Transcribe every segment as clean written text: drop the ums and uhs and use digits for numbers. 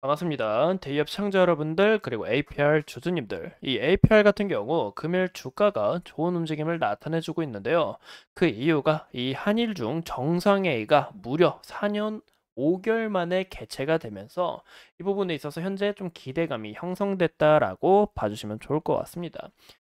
반갑습니다. 대기업 시청자 여러분들, 그리고 APR 주주님들. 이 APR 같은 경우 금일 주가가 좋은 움직임을 나타내주고 있는데요. 그 이유가 이 한일 중 정상회의가 무려 4년 5개월 만에 개최가 되면서 이 부분에 있어서 현재 좀 기대감이 형성됐다라고 봐주시면 좋을 것 같습니다.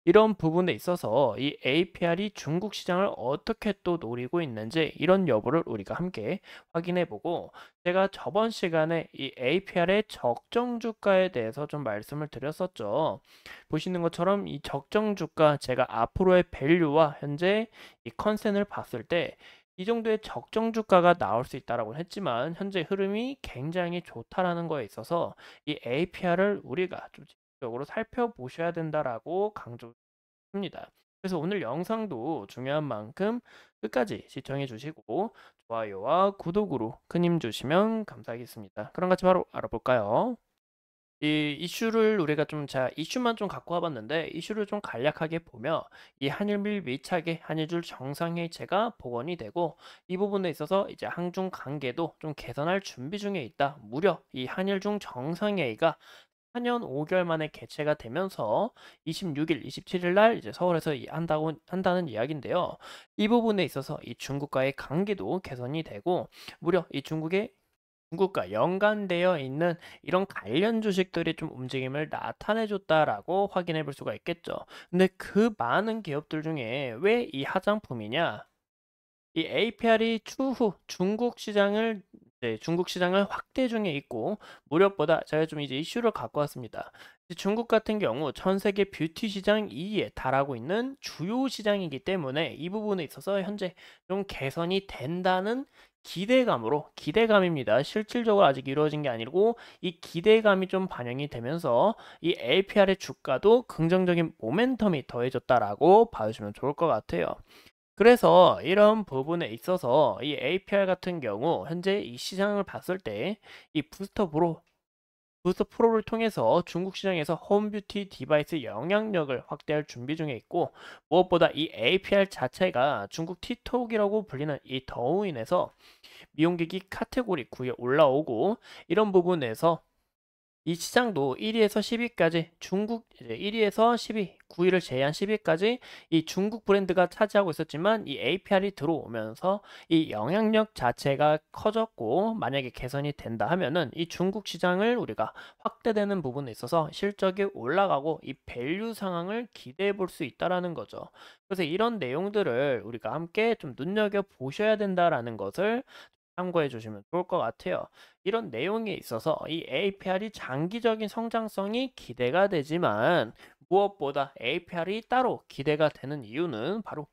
이런 부분에 있어서 이 APR이 중국 시장을 어떻게 또 노리고 있는지 이런 여부를 우리가 함께 확인해 보고, 제가 저번 시간에 이 APR의 적정 주가에 대해서 좀 말씀을 드렸었죠. 보시는 것처럼 이 적정 주가, 제가 앞으로의 밸류와 현재 이 컨센을 봤을 때 이 정도의 적정 주가가 나올 수 있다라고 했지만 현재 흐름이 굉장히 좋다라는 거에 있어서 이 APR을 우리가 좀 적으로 살펴보셔야 된다라고 강조합니다. 그래서 오늘 영상도 중요한 만큼 끝까지 시청해 주시고 좋아요와 구독으로 큰 힘 주시면 감사하겠습니다. 그럼 같이 바로 알아볼까요? 이 이슈를 우리가 자, 이슈만 좀 갖고 와봤는데 이슈를 좀 간략하게 보며 이 한일밀 밀착의 한일줄 정상회의체가 복원이 되고, 이 부분에 있어서 이제 한중 관계도 좀 개선할 준비 중에 있다. 무려 이 한일중 정상회의가 4년 5개월 만에 개최가 되면서 26일, 27일 날 이제 서울에서 한다는 이야기인데요. 이 부분에 있어서 이 중국과의 관계도 개선이 되고, 무려 이 중국과 연관되어 있는 이런 관련 주식들이 좀 움직임을 나타내줬다라고 확인해 볼 수가 있겠죠. 근데 그 많은 기업들 중에 왜 이 화장품이냐? 이 APR이 추후 중국 시장을 확대 중에 있고, 무엇보다 제가 좀 이제 이슈를 갖고 왔습니다. 중국 같은 경우 전 세계 뷰티 시장 2위에 달하고 있는 주요 시장이기 때문에 이 부분에 있어서 현재 좀 개선이 된다는 기대감입니다. 실질적으로 아직 이루어진 게 아니고 이 기대감이 좀 반영이 되면서 이 APR의 주가도 긍정적인 모멘텀이 더해졌다라고 봐주시면 좋을 것 같아요. 그래서 이런 부분에 있어서 이 APR 같은 경우 현재 이 시장을 봤을 때 이 부스터 프로를 통해서 중국 시장에서 홈뷰티 디바이스 영향력을 확대할 준비 중에 있고, 무엇보다 이 APR 자체가 중국 틱톡이라고 불리는 이 더우인에서 미용기기 카테고리 9에 올라오고, 이런 부분에서 이 시장도 1위에서 10위까지 중국 이제 1위에서 10위, 9위를 제외한 10위까지 이 중국 브랜드가 차지하고 있었지만 이 APR이 들어오면서 이 영향력 자체가 커졌고, 만약에 개선이 된다 하면은 이 중국 시장을 우리가 확대되는 부분에 있어서 실적이 올라가고 이 밸류 상황을 기대해 볼 수 있다라는 거죠. 그래서 이런 내용들을 우리가 함께 좀 눈여겨 보셔야 된다라는 것을 참고해 주시면 좋을 것 같아요. 이런 내용에 있어서 이 APR이 장기적인 성장성이 기대가 되지만, 무엇보다 APR이 따로 기대가 되는 이유는 바로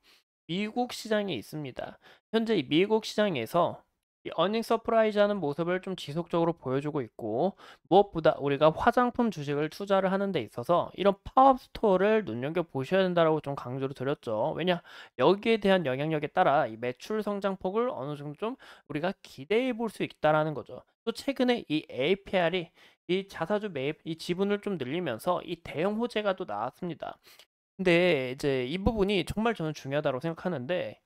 미국 시장에 있습니다. 현재 이 미국 시장에서 이 어닝 서프라이즈 하는 모습을 좀 지속적으로 보여주고 있고, 무엇보다 우리가 화장품 주식을 투자를 하는 데 있어서 이런 팝업 스토어를 눈여겨 보셔야 된다고 좀 강조를 드렸죠. 왜냐, 여기에 대한 영향력에 따라 이 매출 성장폭을 어느 정도 좀 우리가 기대해 볼 수 있다라는 거죠. 또 최근에 이 APR이 이 자사주 매입, 이 지분을 좀 늘리면서 이 대형 호재가 또 나왔습니다. 근데 이제 이 부분이 정말 저는 중요하다고 생각하는데,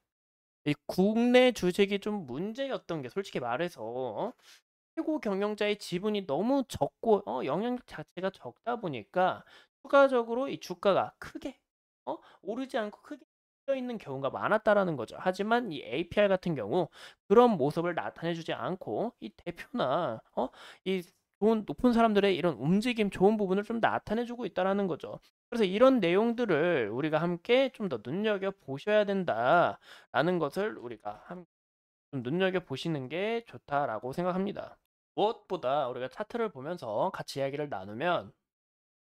이 국내 주식이 좀 문제였던 게 솔직히 말해서 최고 경영자의 지분이 너무 적고 영향력 자체가 적다 보니까 추가적으로 이 주가가 크게 오르지 않고 크게 떠 있는 경우가 많았다라는 거죠. 하지만 이 APR 같은 경우 그런 모습을 나타내 주지 않고 이 대표나 이 좋은 높은 사람들의 이런 움직임 좋은 부분을 좀 나타내 주고 있다라는 거죠. 그래서 이런 내용들을 우리가 함께 좀 더 눈여겨 보셔야 된다라는 것을 우리가 좀 눈여겨 보시는 게 좋다라고 생각합니다. 무엇보다 우리가 차트를 보면서 같이 이야기를 나누면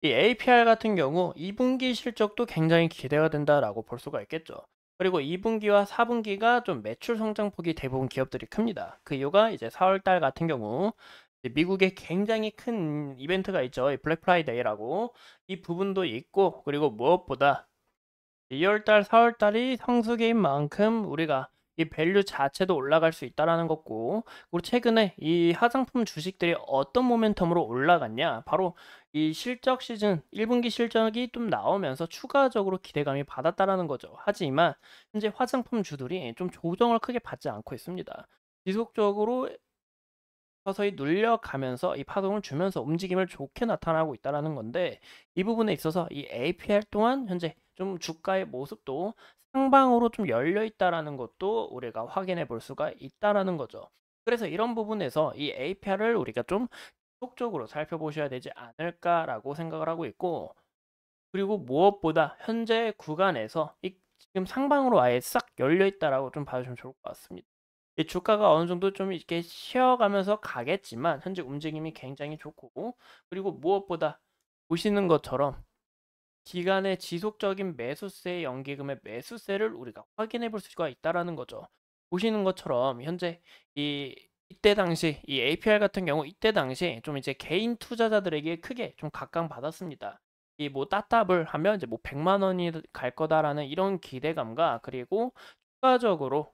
이 APR 같은 경우 2분기 실적도 굉장히 기대가 된다라고 볼 수가 있겠죠. 그리고 2분기와 4분기가 좀 매출 성장폭이 대부분 기업들이 큽니다. 그 이유가 이제 4월 달 같은 경우 이제 미국에 굉장히 큰 이벤트가 있죠. 이 블랙 프라이데이라고. 이 부분도 있고, 그리고 무엇보다 2월 달, 4월 달이 성수기인 만큼 우리가 이 밸류 자체도 올라갈 수 있다라는 거고, 그리고 최근에 이 화장품 주식들이 어떤 모멘텀으로 올라갔냐? 바로 이 실적 시즌 1분기 실적이 좀 나오면서 추가적으로 기대감이 받았다라는 거죠. 하지만 현재 화장품 주들이 좀 조정을 크게 받지 않고 있습니다. 지속적으로 서서히 눌려가면서 이 파동을 주면서 움직임을 좋게 나타나고 있다라는 건데, 이 부분에 있어서 이 APR 또한 현재 좀 주가의 모습도 상방으로 좀 열려 있다라는 것도 우리가 확인해 볼 수가 있다라는 거죠. 그래서 이런 부분에서 이 APR을 우리가 좀 지속적으로 살펴보셔야 되지 않을까라고 생각을 하고 있고, 그리고 무엇보다 현재 구간에서 이 지금 상방으로 아예 싹 열려 있다라고 좀 봐주시면 좋을 것 같습니다. 이 주가가 어느 정도 좀 이렇게 쉬어가면서 가겠지만 현재 움직임이 굉장히 좋고, 그리고 무엇보다 보시는 것처럼 기간의 지속적인 매수세 연기금의 매수세를 우리가 확인해 볼 수가 있다라는 거죠. 보시는 것처럼 현재 이때 당시 이 APR 같은 경우 이때 당시 좀 이제 개인 투자자들에게 크게 좀 각광받았습니다. 이 뭐 따따블 하면 이제 뭐 100만 원이 갈 거다라는 이런 기대감과, 그리고 추가적으로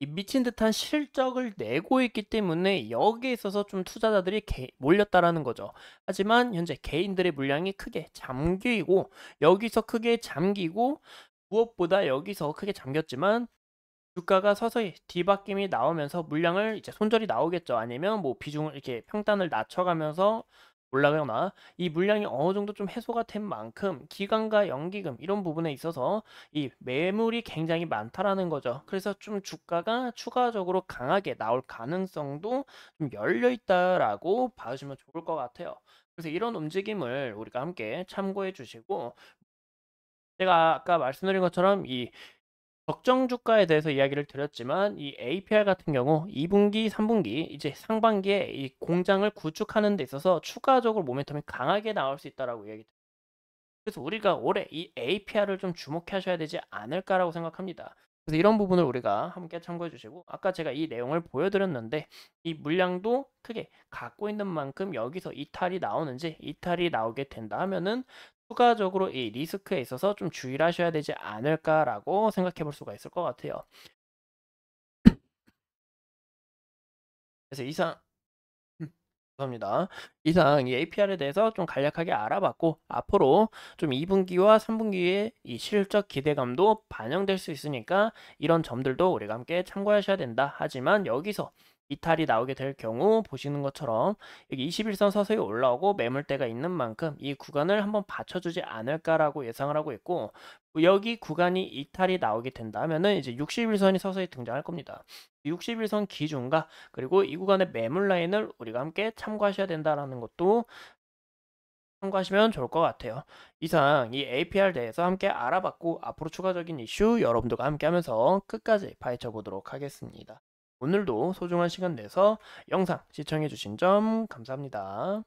이 미친 듯한 실적을 내고 있기 때문에 여기에 있어서 좀 투자자들이 몰렸다라는 거죠. 하지만 현재 개인들의 물량이 크게 잠기고, 여기서 크게 잠기고, 무엇보다 여기서 크게 잠겼지만 주가가 서서히 뒤바뀜이 나오면서 물량을 이제 손절이 나오겠죠. 아니면 뭐 비중을 이렇게 평단을 낮춰가면서 올라가거나, 이 물량이 어느 정도 좀 해소가 된 만큼 기간과 연기금 이런 부분에 있어서 이 매물이 굉장히 많다라는 거죠. 그래서 좀 주가가 추가적으로 강하게 나올 가능성도 좀 열려 있다라고 봐주시면 좋을 것 같아요. 그래서 이런 움직임을 우리가 함께 참고해 주시고, 제가 아까 말씀드린 것처럼 이 적정 주가에 대해서 이야기를 드렸지만, 이 APR 같은 경우 2분기, 3분기 이제 상반기에 이 공장을 구축하는 데 있어서 추가적으로 모멘텀이 강하게 나올 수 있다라고 이야기. 그래서 우리가 올해 이 APR을 좀 주목하셔야 되지 않을까라고 생각합니다. 그래서 이런 부분을 우리가 함께 참고해 주시고, 아까 제가 이 내용을 보여드렸는데 이 물량도 크게 갖고 있는 만큼 여기서 이탈이 나오는지, 이탈이 나오게 된다 하면은 추가적으로 이 리스크에 있어서 좀 주의를 하셔야 되지 않을까라고 생각해 볼 수가 있을 것 같아요. 그래서 이상 감사합니다. 이상 이 APR에 대해서 좀 간략하게 알아봤고, 앞으로 좀 2분기와 3분기의 이 실적 기대감도 반영될 수 있으니까 이런 점들도 우리가 함께 참고하셔야 된다. 하지만 여기서 이탈이 나오게 될 경우 보시는 것처럼 여기 21선 서서히 올라오고 매물대가 있는 만큼 이 구간을 한번 받쳐주지 않을까라고 예상을 하고 있고, 여기 구간이 이탈이 나오게 된다면은 이제 61선이 서서히 등장할 겁니다. 61선 기준과 그리고 이 구간의 매물 라인을 우리가 함께 참고하셔야 된다라는 것도 참고하시면 좋을 것 같아요. 이상 이 APR 대해서 함께 알아봤고, 앞으로 추가적인 이슈 여러분들과 함께 하면서 끝까지 파헤쳐 보도록 하겠습니다. 오늘도 소중한 시간 내서 영상 시청해 주신 점 감사합니다.